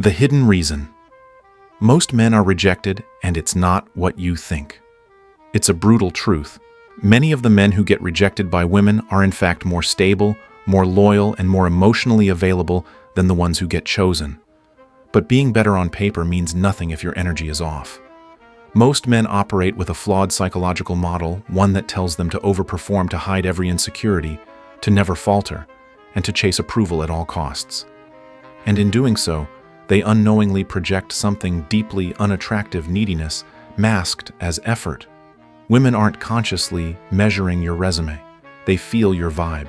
The hidden reason. Most men are rejected, and it's not what you think. It's a brutal truth. Many of the men who get rejected by women are in fact more stable, more loyal, and more emotionally available than the ones who get chosen. But being better on paper means nothing if your energy is off. Most men operate with a flawed psychological model, one that tells them to overperform to hide every insecurity, to never falter, and to chase approval at all costs. And in doing so, they unknowingly project something deeply unattractive, neediness, masked as effort. Women aren't consciously measuring your resume. They feel your vibe.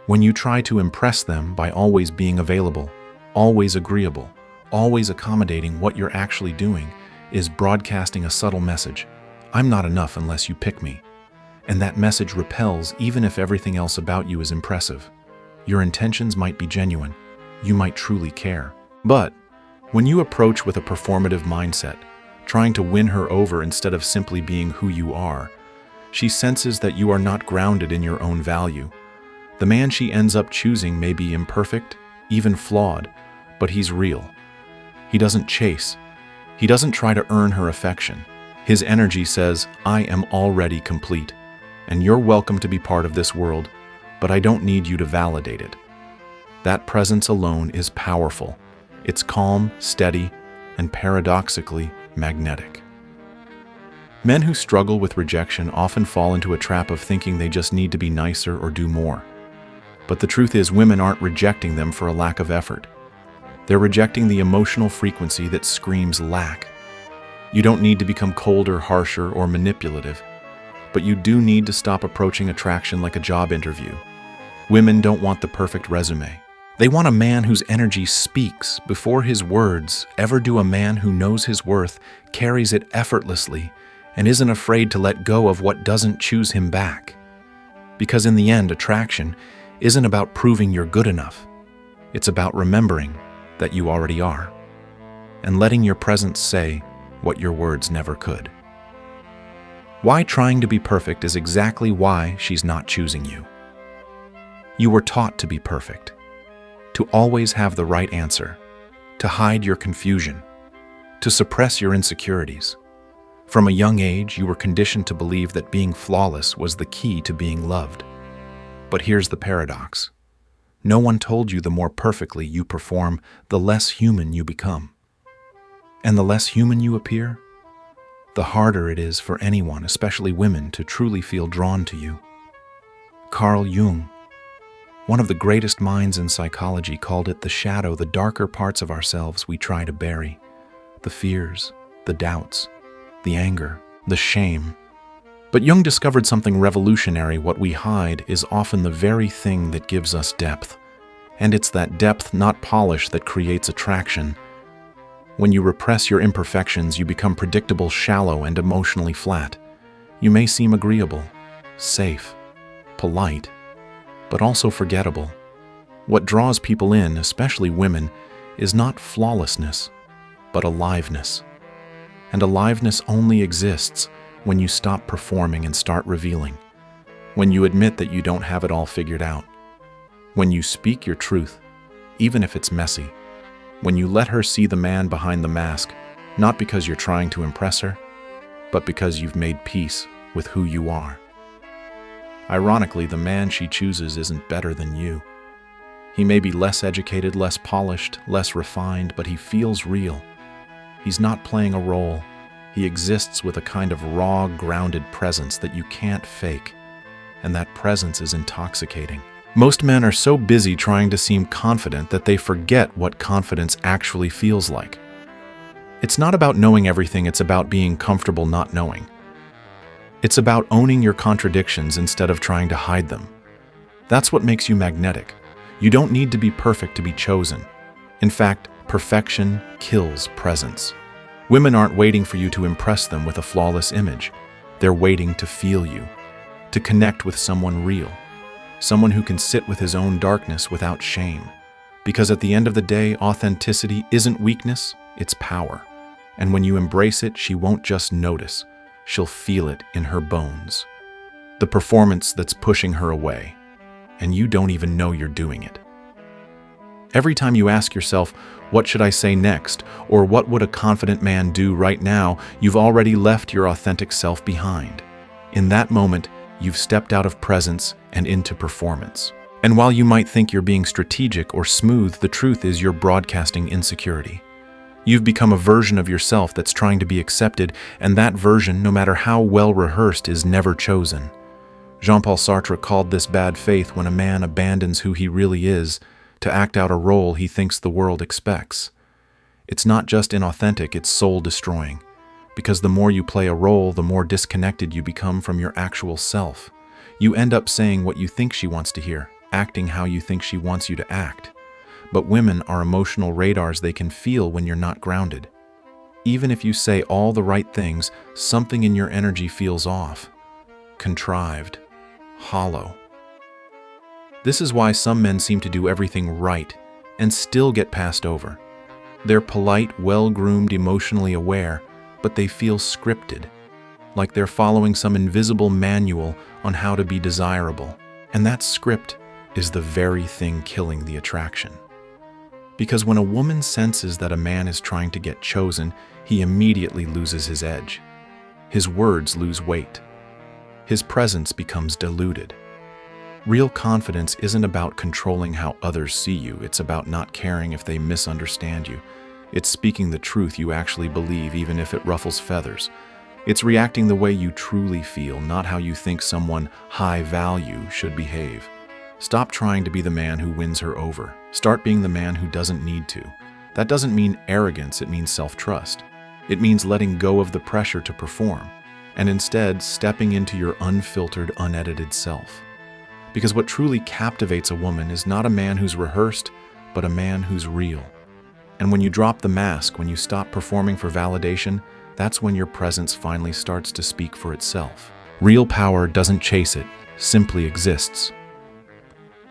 When you try to impress them by always being available, always agreeable, always accommodating, what you're actually doing is broadcasting a subtle message. I'm not enough unless you pick me. And that message repels even if everything else about you is impressive. Your intentions might be genuine. You might truly care. But when you approach with a performative mindset, trying to win her over instead of simply being who you are, she senses that you are not grounded in your own value. The man she ends up choosing may be imperfect, even flawed, but he's real. He doesn't chase. He doesn't try to earn her affection. His energy says, I am already complete, and you're welcome to be part of this world, but I don't need you to validate it. That presence alone is powerful. It's calm, steady, and paradoxically magnetic. Men who struggle with rejection often fall into a trap of thinking they just need to be nicer or do more. But the truth is, women aren't rejecting them for a lack of effort. They're rejecting the emotional frequency that screams lack. You don't need to become colder, harsher, or manipulative, but you do need to stop approaching attraction like a job interview. Women don't want the perfect resume. They want a man whose energy speaks before his words ever do. A man who knows his worth, carries it effortlessly, and isn't afraid to let go of what doesn't choose him back. Because in the end, attraction isn't about proving you're good enough. It's about remembering that you already are, and letting your presence say what your words never could. Why trying to be perfect is exactly why she's not choosing you. You were taught to be perfect, to always have the right answer, to hide your confusion, to suppress your insecurities. From a young age, you were conditioned to believe that being flawless was the key to being loved. But here's the paradox. No one told you the more perfectly you perform, the less human you become. And the less human you appear, the harder it is for anyone, especially women, to truly feel drawn to you. Carl Jung, one of the greatest minds in psychology, called it the shadow, the darker parts of ourselves we try to bury, the fears, the doubts, the anger, the shame. But Jung discovered something revolutionary. What we hide is often the very thing that gives us depth. And it's that depth, not polish, that creates attraction. When you repress your imperfections, you become predictable, shallow, and emotionally flat. You may seem agreeable, safe, polite, but also forgettable. What draws people in, especially women, is not flawlessness, but aliveness. And aliveness only exists when you stop performing and start revealing. When you admit that you don't have it all figured out. When you speak your truth, even if it's messy. When you let her see the man behind the mask, not because you're trying to impress her, but because you've made peace with who you are. Ironically, the man she chooses isn't better than you. He may be less educated, less polished, less refined, but he feels real. He's not playing a role. He exists with a kind of raw, grounded presence that you can't fake, and that presence is intoxicating. Most men are so busy trying to seem confident that they forget what confidence actually feels like. It's not about knowing everything, it's about being comfortable not knowing. It's about owning your contradictions instead of trying to hide them. That's what makes you magnetic. You don't need to be perfect to be chosen. In fact, perfection kills presence. Women aren't waiting for you to impress them with a flawless image. They're waiting to feel you, to connect with someone real, someone who can sit with his own darkness without shame. Because at the end of the day, authenticity isn't weakness, it's power. And when you embrace it, she won't just notice. She'll feel it in her bones. The performance that's pushing her away, and you don't even know you're doing it. Every time you ask yourself, what should I say next? Or what would a confident man do right now? You've already left your authentic self behind. In that moment, you've stepped out of presence and into performance. And while you might think you're being strategic or smooth, the truth is you're broadcasting insecurity. You've become a version of yourself that's trying to be accepted, and that version, no matter how well rehearsed, is never chosen. Jean-Paul Sartre called this bad faith when a man abandons who he really is to act out a role he thinks the world expects. It's not just inauthentic, it's soul-destroying. Because the more you play a role, the more disconnected you become from your actual self. You end up saying what you think she wants to hear, acting how you think she wants you to act. But women are emotional radars. They can feel when you're not grounded. Even if you say all the right things, something in your energy feels off, contrived, hollow. This is why some men seem to do everything right and still get passed over. They're polite, well-groomed, emotionally aware, but they feel scripted, like they're following some invisible manual on how to be desirable. And that script is the very thing killing the attraction. Because when a woman senses that a man is trying to get chosen, he immediately loses his edge. His words lose weight. His presence becomes diluted. Real confidence isn't about controlling how others see you. It's about not caring if they misunderstand you. It's speaking the truth you actually believe, even if it ruffles feathers. It's reacting the way you truly feel, not how you think someone high value should behave. Stop trying to be the man who wins her over. Start being the man who doesn't need to. That doesn't mean arrogance, it means self-trust. It means letting go of the pressure to perform, and instead stepping into your unfiltered, unedited self. Because what truly captivates a woman is not a man who's rehearsed, but a man who's real. And when you drop the mask, when you stop performing for validation, that's when your presence finally starts to speak for itself. Real power doesn't chase it, simply exists.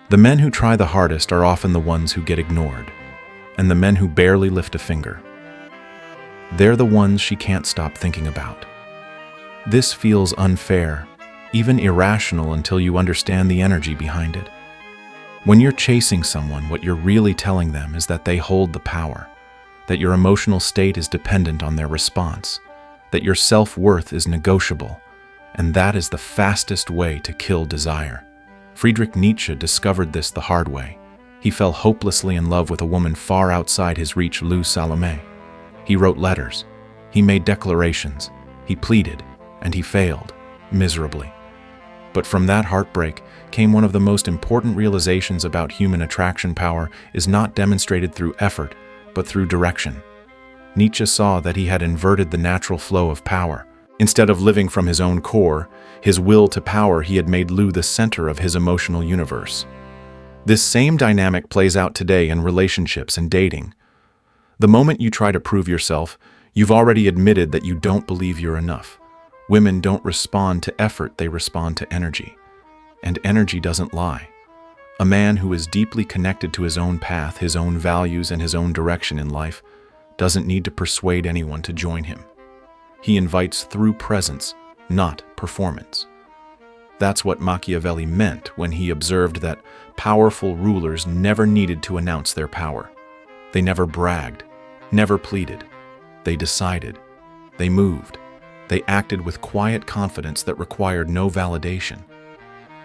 The men who try the hardest are often the ones who get ignored, and the men who barely lift a finger. They're the ones she can't stop thinking about. This feels unfair, even irrational until you understand the energy behind it. When you're chasing someone, what you're really telling them is that they hold the power, that your emotional state is dependent on their response, that your self-worth is negotiable, and that is the fastest way to kill desire. Friedrich Nietzsche discovered this the hard way. He fell hopelessly in love with a woman far outside his reach, Lou Salome. He wrote letters, he made declarations, he pleaded, and he failed, miserably. But from that heartbreak came one of the most important realizations about human attraction. Power is not demonstrated through effort, but through direction. Nietzsche saw that he had inverted the natural flow of power. Instead of living from his own core, his will to power, he had made Lou the center of his emotional universe. This same dynamic plays out today in relationships and dating. The moment you try to prove yourself, you've already admitted that you don't believe you're enough. Women don't respond to effort, they respond to energy. And energy doesn't lie. A man who is deeply connected to his own path, his own values, and his own direction in life doesn't need to persuade anyone to join him. He invites through presence, not performance. That's what Machiavelli meant when he observed that powerful rulers never needed to announce their power. They never bragged, never pleaded. They decided. They moved. They acted with quiet confidence that required no validation.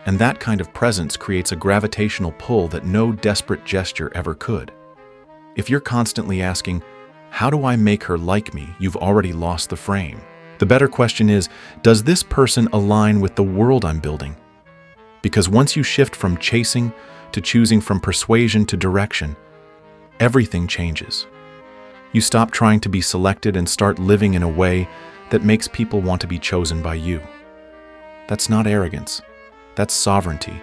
And that kind of presence creates a gravitational pull that no desperate gesture ever could. If you're constantly asking, how do I make her like me? You've already lost the frame. The better question is, does this person align with the world I'm building? Because once you shift from chasing to choosing, from persuasion to direction, everything changes. You stop trying to be selected and start living in a way that makes people want to be chosen by you. That's not arrogance, that's sovereignty.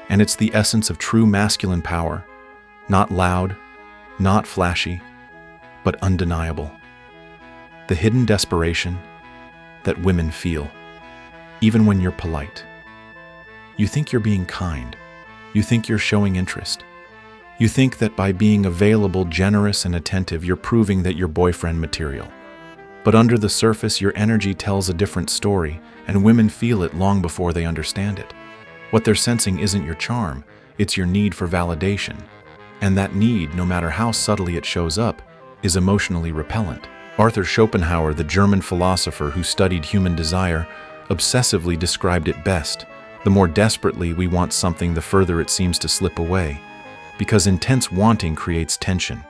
And it's the essence of true masculine power, not loud, not flashy, but undeniable. The hidden desperation that women feel, even when you're polite. You think you're being kind, you think you're showing interest. You think that by being available, generous, and attentive, you're proving that you're boyfriend material. But under the surface, your energy tells a different story, and women feel it long before they understand it. What they're sensing isn't your charm, it's your need for validation. And that need, no matter how subtly it shows up, is emotionally repellent. Arthur Schopenhauer, the German philosopher who studied human desire, obsessively described it best. The more desperately we want something, the further it seems to slip away. Because intense wanting creates tension.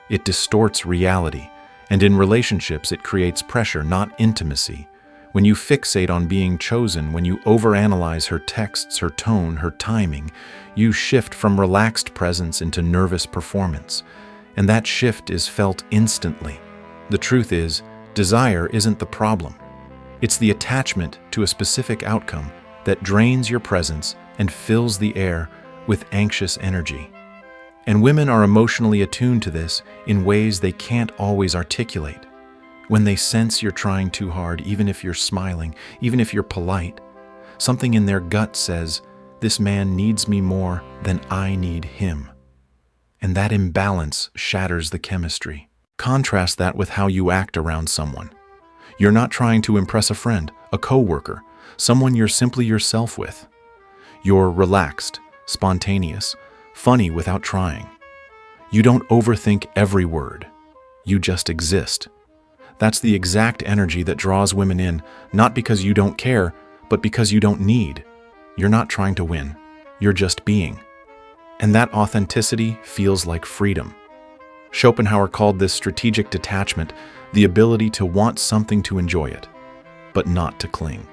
It distorts reality. And in relationships, it creates pressure, not intimacy. When you fixate on being chosen, when you overanalyze her texts, her tone, her timing, you shift from relaxed presence into nervous performance. And that shift is felt instantly. The truth is, desire isn't the problem. It's the attachment to a specific outcome that drains your presence and fills the air with anxious energy. And women are emotionally attuned to this in ways they can't always articulate. When they sense you're trying too hard, even if you're smiling, even if you're polite, something in their gut says, "This man needs me more than I need him." And that imbalance shatters the chemistry. Contrast that with how you act around someone. You're not trying to impress a friend, a coworker, someone you're simply yourself with. You're relaxed, spontaneous, funny without trying. You don't overthink every word. You just exist. That's the exact energy that draws women in, not because you don't care, but because you don't need. You're not trying to win. You're just being. And that authenticity feels like freedom. Schopenhauer called this strategic detachment, the ability to want something to enjoy it, but not to cling.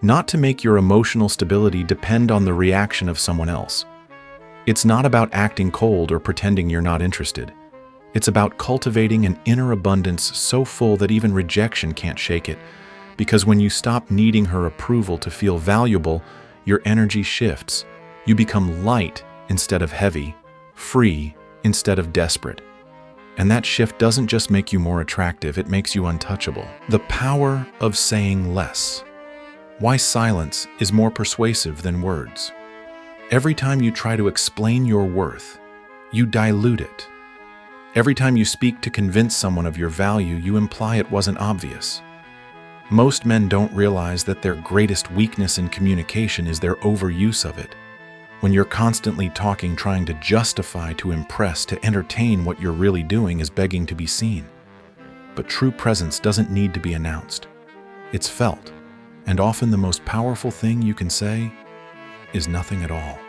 Not to make your emotional stability depend on the reaction of someone else. It's not about acting cold or pretending you're not interested. It's about cultivating an inner abundance so full that even rejection can't shake it, because when you stop needing her approval to feel valuable, your energy shifts. You become light instead of heavy, free instead of desperate. And that shift doesn't just make you more attractive, it makes you untouchable. The power of saying less. Why silence is more persuasive than words. Every time you try to explain your worth, you dilute it. Every time you speak to convince someone of your value, you imply it wasn't obvious. Most men don't realize that their greatest weakness in communication is their overuse of it. When you're constantly talking, trying to justify, to impress, to entertain, what you're really doing is begging to be seen. But true presence doesn't need to be announced. It's felt. And often the most powerful thing you can say is nothing at all.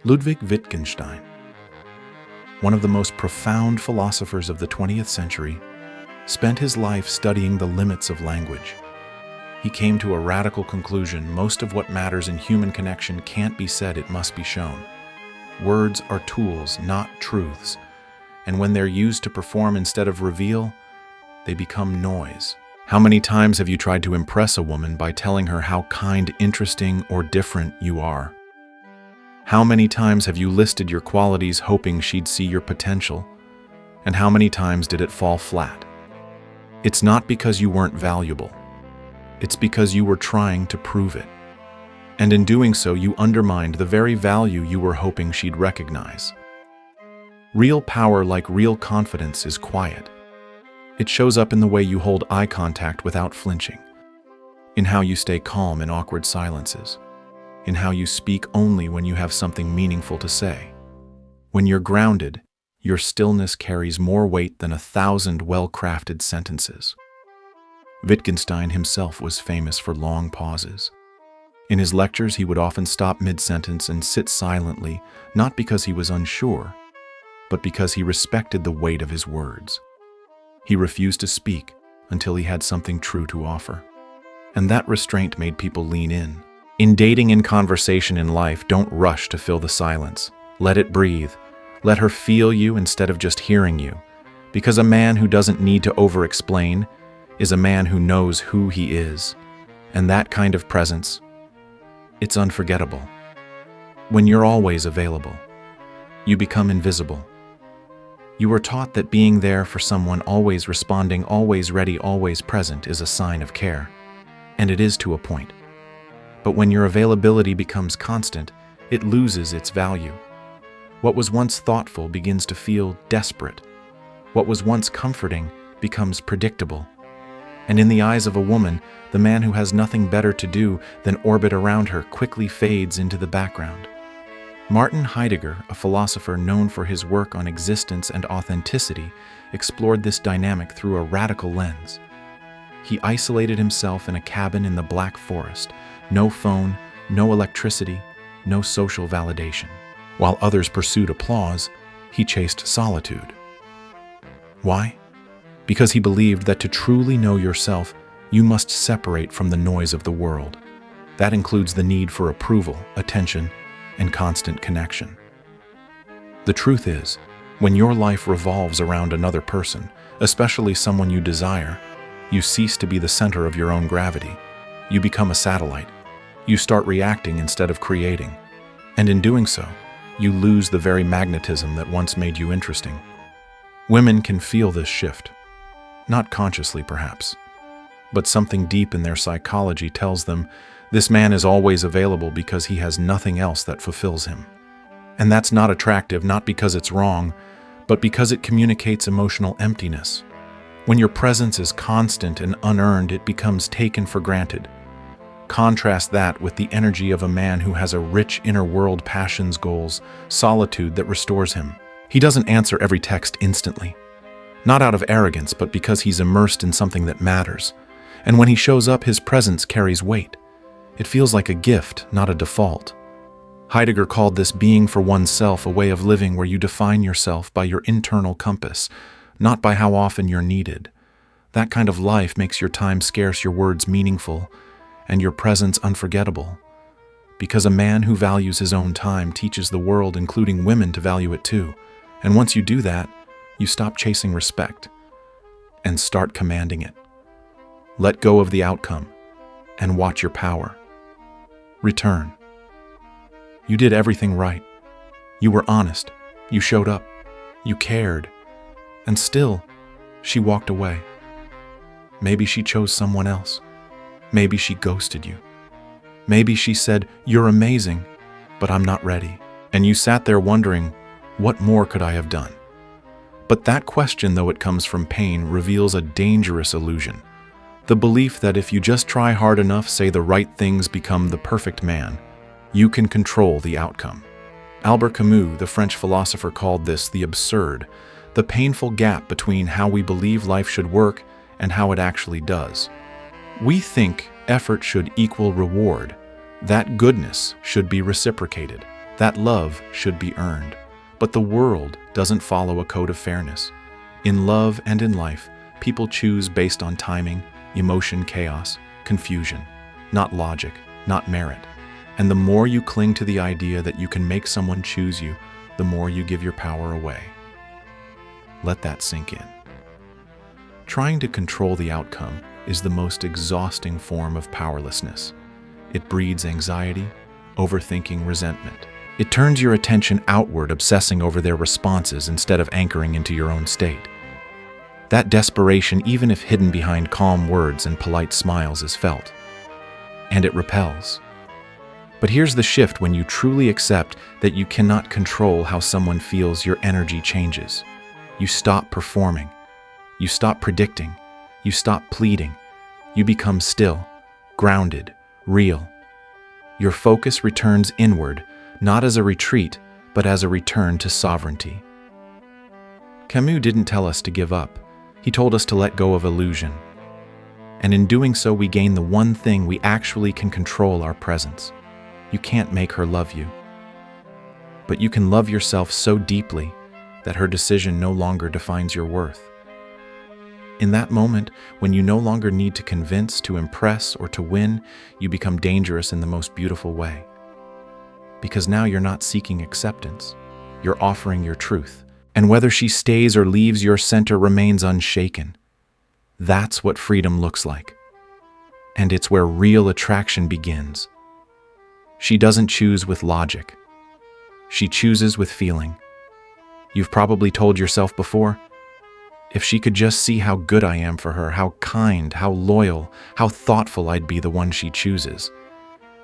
Ludwig Wittgenstein, one of the most profound philosophers of the 20th century, spent his life studying the limits of language. He came to a radical conclusion: most of what matters in human connection can't be said, it must be shown. Words are tools, not truths, and when they're used to perform instead of reveal, they become noise. How many times have you tried to impress a woman by telling her how kind, interesting, or different you are? How many times have you listed your qualities hoping she'd see your potential? And how many times did it fall flat? It's not because you weren't valuable. It's because you were trying to prove it. And in doing so, you undermined the very value you were hoping she'd recognize. Real power, like real confidence, is quiet. It shows up in the way you hold eye contact without flinching, in how you stay calm in awkward silences, in how you speak only when you have something meaningful to say. When you're grounded, your stillness carries more weight than 1,000 well-crafted sentences. Wittgenstein himself was famous for long pauses. In his lectures, he would often stop mid-sentence and sit silently, not because he was unsure, but because he respected the weight of his words. He refused to speak until he had something true to offer. And that restraint made people lean in. In dating and conversation in life, don't rush to fill the silence. Let it breathe. Let her feel you instead of just hearing you. Because a man who doesn't need to over-explain is a man who knows who he is. And that kind of presence, it's unforgettable. When you're always available, you become invisible. You were taught that being there for someone, always responding, always ready, always present, is a sign of care. And it is to a point. But when your availability becomes constant, it loses its value. What was once thoughtful begins to feel desperate. What was once comforting becomes predictable. And in the eyes of a woman, the man who has nothing better to do than orbit around her quickly fades into the background. Martin Heidegger, a philosopher known for his work on existence and authenticity, explored this dynamic through a radical lens. He isolated himself in a cabin in the Black Forest, no phone, no electricity, no social validation. While others pursued applause, he chased solitude. Why? Because he believed that to truly know yourself, you must separate from the noise of the world. That includes the need for approval, attention, and constant connection. The truth is, when your life revolves around another person, especially someone you desire, you cease to be the center of your own gravity. You become a satellite. You start reacting instead of creating. And in doing so, you lose the very magnetism that once made you interesting. Women can feel this shift. Not consciously, perhaps, but something deep in their psychology tells them this man is always available because he has nothing else that fulfills him. And that's not attractive, not because it's wrong, but because it communicates emotional emptiness. When your presence is constant and unearned, it becomes taken for granted. Contrast that with the energy of a man who has a rich inner world, passions, goals, solitude that restores him. He doesn't answer every text instantly. Not out of arrogance, but because he's immersed in something that matters. And when he shows up, his presence carries weight. It feels like a gift, not a default. Heidegger called this being for oneself, a way of living where you define yourself by your internal compass, not by how often you're needed. That kind of life makes your time scarce, your words meaningful, and your presence unforgettable. Because a man who values his own time teaches the world, including women, to value it too. And once you do that, you stop chasing respect and start commanding it. Let go of the outcome and watch your power return. You did everything right. You were honest. You showed up. You cared. And still, she walked away. Maybe she chose someone else. Maybe she ghosted you. Maybe she said, "You're amazing, but I'm not ready." And you sat there wondering, what more could I have done? But that question, though it comes from pain, reveals a dangerous illusion. The belief that if you just try hard enough, say the right things, become the perfect man, you can control the outcome. Albert Camus, the French philosopher, called this the absurd, the painful gap between how we believe life should work and how it actually does. We think effort should equal reward, that goodness should be reciprocated, that love should be earned. But the world doesn't follow a code of fairness. In love and in life, people choose based on timing, emotion, chaos, confusion, not logic, not merit. And the more you cling to the idea that you can make someone choose you, the more you give your power away. Let that sink in. Trying to control the outcome is the most exhausting form of powerlessness. It breeds anxiety, overthinking, resentment. It turns your attention outward, obsessing over their responses instead of anchoring into your own state. That desperation, even if hidden behind calm words and polite smiles, is felt. And it repels. But here's the shift: when you truly accept that you cannot control how someone feels, your energy changes. You stop performing. You stop predicting. You stop pleading. You become still, grounded, real. Your focus returns inward, not as a retreat, but as a return to sovereignty. Camus didn't tell us to give up. He told us to let go of illusion. And in doing so, we gain the one thing we actually can control: our presence. You can't make her love you. But you can love yourself so deeply that her decision no longer defines your worth. In that moment, when you no longer need to convince, to impress, or to win, you become dangerous in the most beautiful way. Because now you're not seeking acceptance, you're offering your truth. And whether she stays or leaves, your center remains unshaken. That's what freedom looks like. And it's where real attraction begins. She doesn't choose with logic. She chooses with feeling. You've probably told yourself before, if she could just see how good I am for her, how kind, how loyal, how thoughtful I'd be the one she chooses.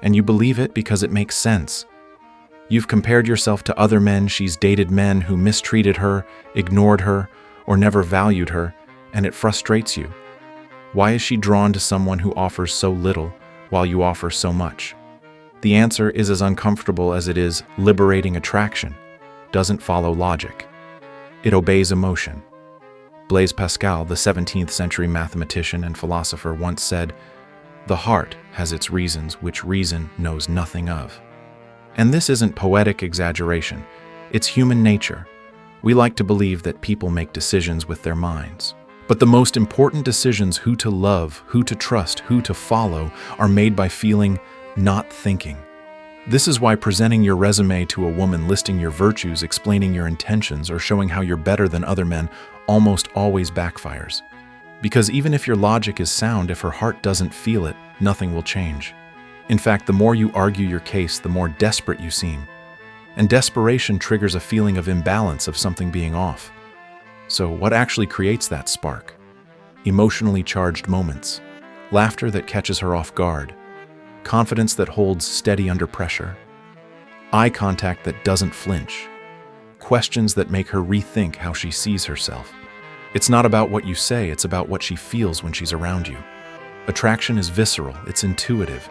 And you believe it because it makes sense. You've compared yourself to other men. She's dated men who mistreated her, ignored her, or never valued her, and it frustrates you. Why is she drawn to someone who offers so little while you offer so much? The answer is as uncomfortable as it is liberating. Attraction doesn't follow logic. It obeys emotion. Blaise Pascal, the 17th century mathematician and philosopher, once said, "The heart has its reasons which reason knows nothing of." And this isn't poetic exaggeration. It's human nature. We like to believe that people make decisions with their minds. But the most important decisions, who to love, who to trust, who to follow, are made by feeling, not thinking. This is why presenting your resume to a woman, listing your virtues, explaining your intentions, or showing how you're better than other men almost always backfires. Because even if your logic is sound, if her heart doesn't feel it, nothing will change. In fact, the more you argue your case, the more desperate you seem. And desperation triggers a feeling of imbalance, of something being off. So what actually creates that spark? Emotionally charged moments, laughter that catches her off guard, confidence that holds steady under pressure, eye contact that doesn't flinch, questions that make her rethink how she sees herself. It's not about what you say, it's about what she feels when she's around you. Attraction is visceral, it's intuitive,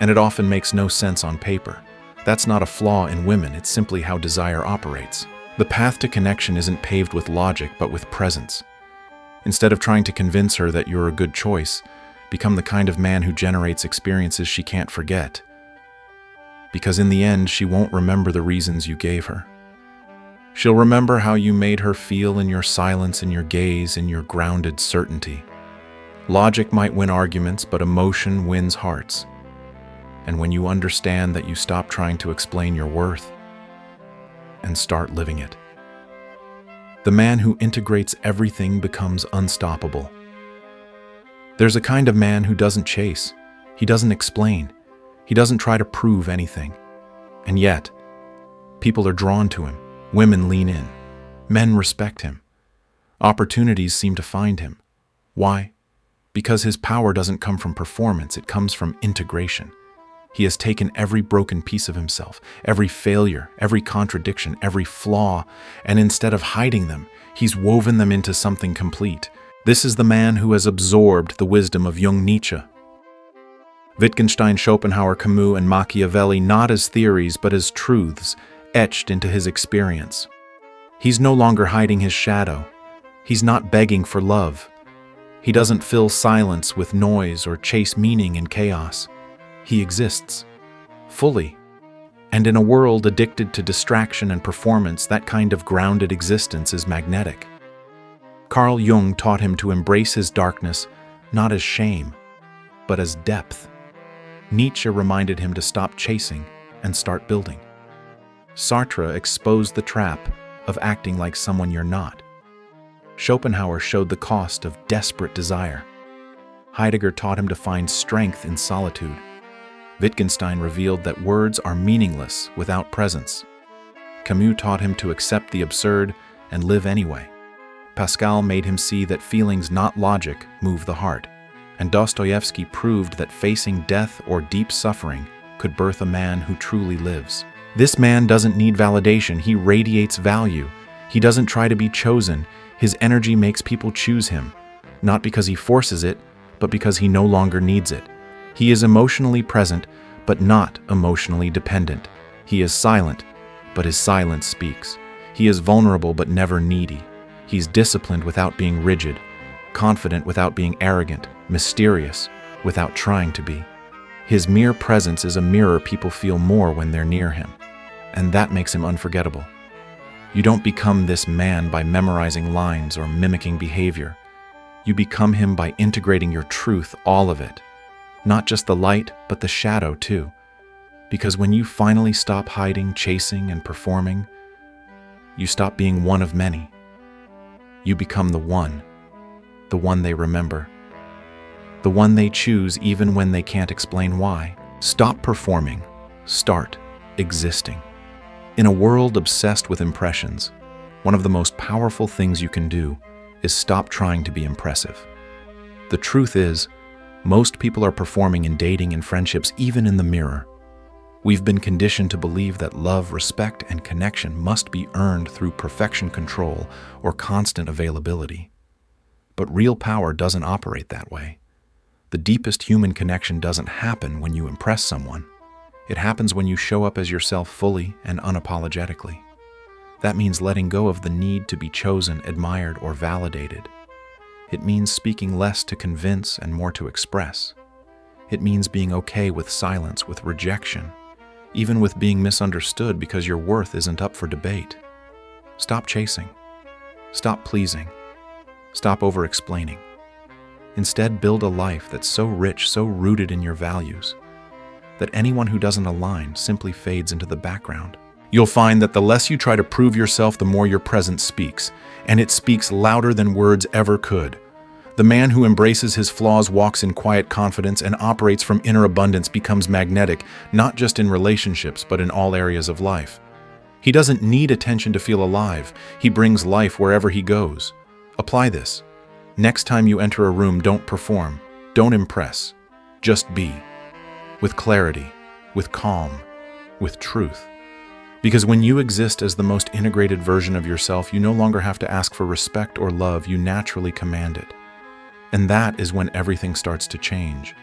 and it often makes no sense on paper. That's not a flaw in women, it's simply how desire operates. The path to connection isn't paved with logic, but with presence. Instead of trying to convince her that you're a good choice, become the kind of man who generates experiences she can't forget. Because in the end, she won't remember the reasons you gave her. She'll remember how you made her feel in your silence, in your gaze, in your grounded certainty. Logic might win arguments, but emotion wins hearts. And when you understand that, you stop trying to explain your worth and start living it. The man who integrates everything becomes unstoppable. There's a kind of man who doesn't chase, he doesn't explain, he doesn't try to prove anything. And yet, people are drawn to him. Women lean in. Men respect him. Opportunities seem to find him. Why? Because his power doesn't come from performance, it comes from integration. He has taken every broken piece of himself, every failure, every contradiction, every flaw, and instead of hiding them, he's woven them into something complete. This is the man who has absorbed the wisdom of young Nietzsche, Wittgenstein, Schopenhauer, Camus, and Machiavelli, not as theories but as truths etched into his experience. He's no longer hiding his shadow. He's not begging for love. He doesn't fill silence with noise or chase meaning in chaos. He exists, fully. And in a world addicted to distraction and performance, that kind of grounded existence is magnetic. Carl Jung taught him to embrace his darkness not as shame, but as depth. Nietzsche reminded him to stop chasing and start building. Sartre exposed the trap of acting like someone you're not. Schopenhauer showed the cost of desperate desire. Heidegger taught him to find strength in solitude. Wittgenstein revealed that words are meaningless without presence. Camus taught him to accept the absurd and live anyway. Pascal made him see that feelings, not logic, move the heart. And Dostoevsky proved that facing death or deep suffering could birth a man who truly lives. This man doesn't need validation, he radiates value. He doesn't try to be chosen, his energy makes people choose him, not because he forces it, but because he no longer needs it. He is emotionally present, but not emotionally dependent. He is silent, but his silence speaks. He is vulnerable, but never needy. He's disciplined without being rigid, confident without being arrogant, mysterious without trying to be. His mere presence is a mirror people feel more when they're near him, and that makes him unforgettable. You don't become this man by memorizing lines or mimicking behavior. You become him by integrating your truth, all of it. Not just the light, but the shadow too. Because when you finally stop hiding, chasing, and performing, you stop being one of many. You become the one they remember. The one they choose even when they can't explain why. Stop performing, start existing. In a world obsessed with impressions, one of the most powerful things you can do is stop trying to be impressive. The truth is, most people are performing in dating and friendships, even in the mirror. We've been conditioned to believe that love, respect, and connection must be earned through perfection control or constant availability. But real power doesn't operate that way. The deepest human connection doesn't happen when you impress someone. It happens when you show up as yourself fully and unapologetically. That means letting go of the need to be chosen, admired, or validated. It means speaking less to convince and more to express. It means being okay with silence, with rejection, even with being misunderstood because your worth isn't up for debate. Stop chasing. Stop pleasing. Stop over-explaining. Instead, build a life that's so rich, so rooted in your values, that anyone who doesn't align simply fades into the background. You'll find that the less you try to prove yourself, the more your presence speaks, and it speaks louder than words ever could. The man who embraces his flaws, walks in quiet confidence, and operates from inner abundance becomes magnetic, not just in relationships, but in all areas of life. He doesn't need attention to feel alive. He brings life wherever he goes. Apply this. Next time you enter a room, don't perform, don't impress. Just be. With clarity, with calm, with truth. Because when you exist as the most integrated version of yourself, you no longer have to ask for respect or love, you naturally command it. And that is when everything starts to change.